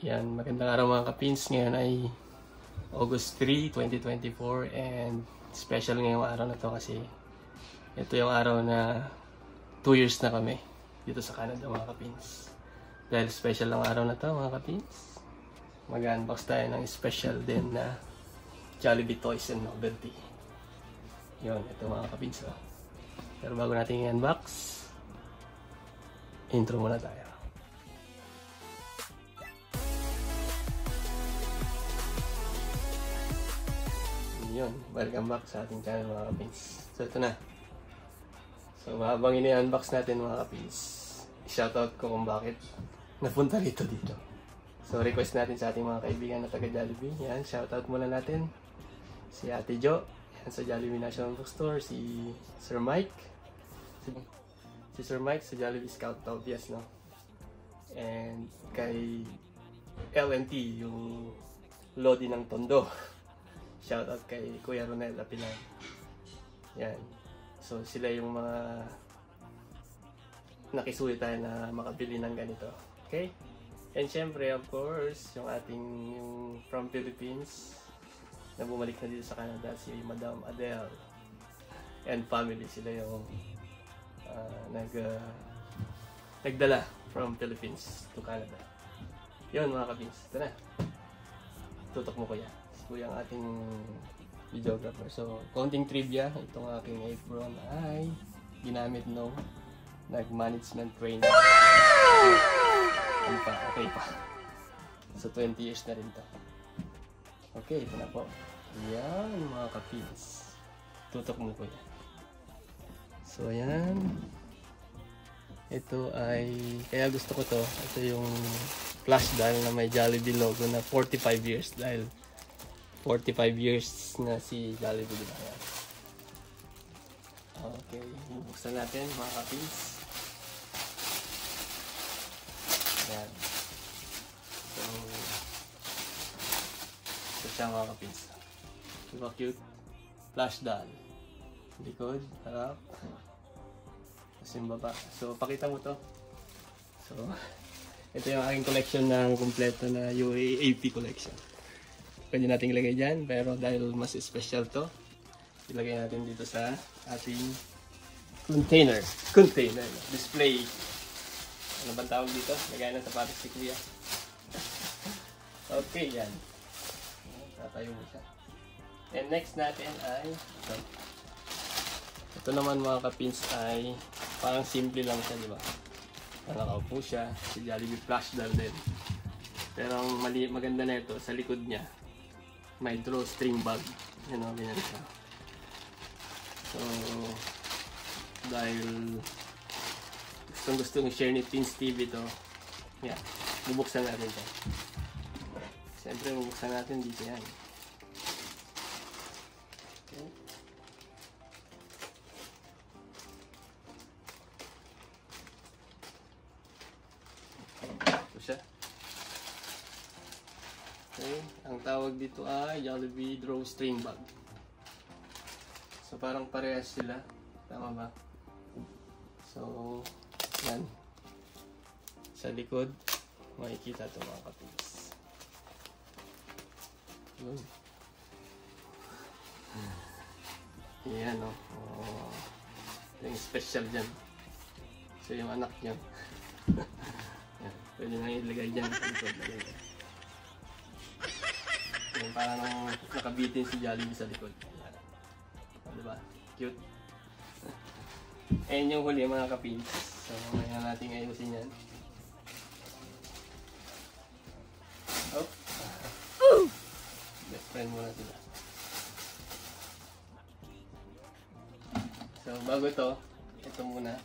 Yan, magandang araw mga kapins. Ngayon ay August 3, 2024 and special ngayong araw na to kasi ito yung araw na 2 years na kami dito sa Canada mga kapins. Dahil special ang araw na to mga kapins, mag-unbox tayo ng special din na Jollibee Toys and Novelty. Yun, ito mga kapins. Pero bago natin i-unbox, intro muna tayo. Yun, welcome back sa ating channel mga kapins. So ito na. So habang ini-unbox natin mga kapins, shoutout ko kung bakit napunta dito. So request natin sa ating mga kaibigan na taga Jollibee. Yan, shoutout muna natin si Ate Jo, yan sa Jollibee National Bookstore, si Sir Mike. Si Sir Mike sa Jollibee Scout Tobias, no? And kay LNT, yung Lodi ng Tondo. Shoutout kay Kuya Ronel Apilan. Yan. So sila yung mga nakisuyo tayo na makabili ng ganito. Okay? And syempre, of course, yung ating from Philippines na bumalik na dito sa Canada, si Madam Adele and family. Sila yung nagdala from Philippines to Canada. Yun mga kabins. Ito na. Tutok mo kuya. Kuya ang ating videographer. So, konting trivia. Itong aking apron ay ginamit nung nag-management training. Ano pa? Okay pa. So, 20 years na rin to. Okay, ito na po. Yan mga kapins. Tutok mo kuya. So, ayan. Ito ay, kaya gusto ko to. Ito yung flash dial na may Jollibee logo na 45 years dahil 45 years na si Jollibee, diba? Okay, bubuksan natin mga kapins. Ayan. So, ito siya mga kapins. Diba cute? Flash dial. Likod, harap. Tapos yung baba. So, pakita mo to. So, ito yung aking collection ng kompleto na UAAP collection. Pwede natin ilagay dyan, pero dahil mas special to, ilagay natin dito sa ating container display. Ano bang tawag dito? Lagay na sapatos si kuya. Okay, yan. Tatayo mo siya. And next natin ay ito naman mga kapins ay parang simple lang siya, di ba? Nakaupo siya, si Jollibee flash dial din. Pero ang maganda na ito, sa likod niya may drawstring bag. Yan o, ganyan siya. So, dahil gusto i-share ni Teens TV ito, yan, bubuksan natin ito. Siyempre, bubuksan natin dito yan. Okay. Ito siya. Okay, ang tawag dito ay Jollibee drawstring bag. So parang parehas sila, tama ba? So yan, sa likod makikita ito mga kapis. Yun. Yan o. Oh. Yung special dyan. So yung anak niya. Pwede na ilagay dyan sa likod. Yung parang nakabitin si Jollibee sa likod. Diba? Cute. Ayan yung huli mga kapins. So, mamaya natin ayusin yan. Oh. Best friend muna sila. So, bago ito muna.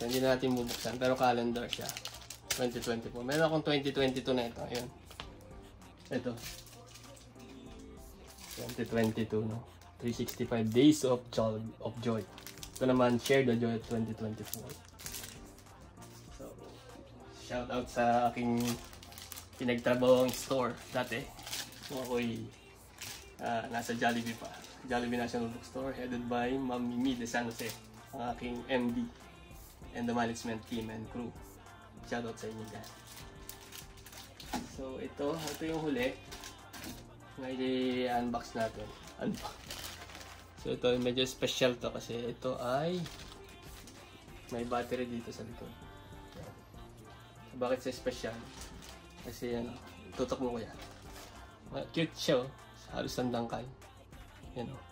So, hindi na natin bubuksan. Pero calendar siya. 2024. Meron akong 2022 na ito. Ayun. Ito. 2022, no? 365 days of joy. Ito naman, share the joy of 2024. So, shout out sa aking pinagtrabawang store dati. Kung ako'y nasa Jollibee pa. Jollibee National Bookstore, headed by Ma'am Mimi de San Jose, ang aking MD and the management team and crew. Shout out sa inyo guys. So ito yung huli. Ngayon i-unbox natin. So ito medyo special to kasi ito ay may battery dito sa likod. So, bakit sa special? Kasi ano, tutok mo ko yan. Cute siya oh. Halos sandangkal. Yan oh.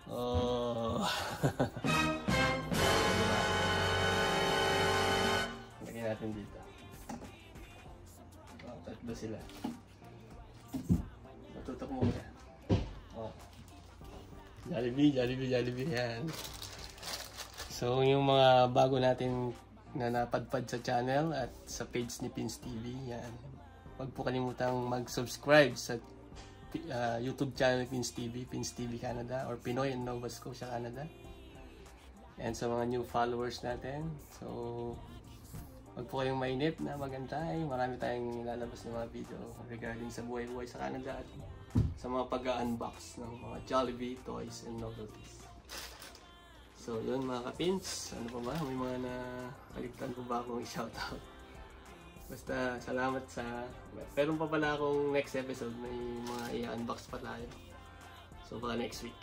Oh. Lagyan natin dito. Oh, tatlo sila. Matutok mo kaya. Oh. Jollibee yan. So yung mga bago natin na napadpad sa channel at sa page ni Pins TV, yan. Huwag po kalimutang mag-subscribe sa YouTube channel ni Pins TV Canada or Pinoy in Nova Scotia, Canada. And sa mga new followers natin, so wag po kayong mainip na magantay. Marami tayong ilalabas ng mga video regarding sa buhay-buhay sa Canada at sa mga pag-unbox ng mga Jollibee toys and novelties. So yun mga kapins, ano pa ba? May mga nakaligtan ko ba akong i-shoutout? Basta salamat sa... Pero pa pala akong next episode, may mga i-unbox pa tayo. So baka next week.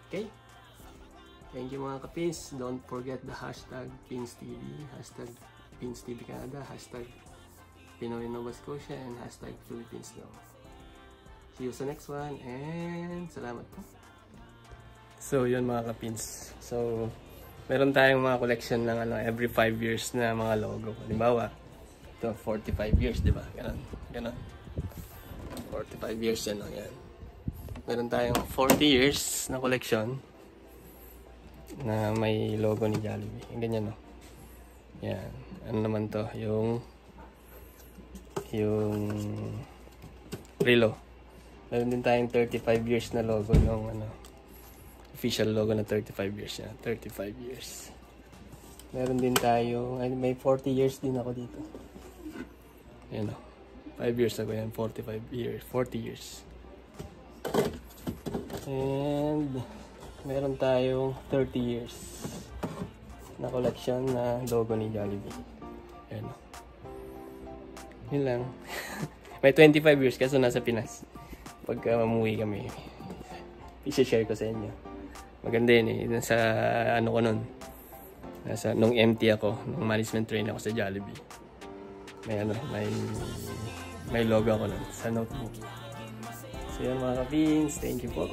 Okay? Thank you mga kapins. Don't forget the hashtag PinsTV, hashtag PinsTV Canada, hashtag Pinoy Nova Scotia, and hashtag Philippines Now. See you sa next one, and salamat po. So yun mga kapins. So meron tayong mga collection ng every 5 years na mga logo. Halimbawa, ito 45 years, di ba? Ganon. 45 years yan. Yan. Meron tayong 40 years na collection na may logo ni Jollibee. Ganyan, no? Yan. Ano naman to? Yung Relo. Meron din tayong 35 years na logo ng official logo na 35 years na. 35 years. Meron din tayo, may 40 years din ako dito. Yan o. 5 years ago yan. 45 years. 40 years. And meron tayong 30 years na collection na logo ni Jollibee. Yan o. Yun lang. May 25 years kaso nasa Pinas. Pagka mamuwi kami, i-share ko sa inyo. Maganda yun eh. Nasa ano ko nun. Nung MT ako, nung management train ako sa Jollibee. May logo ako nun sa notebook. So yan mga kapings, thank you po.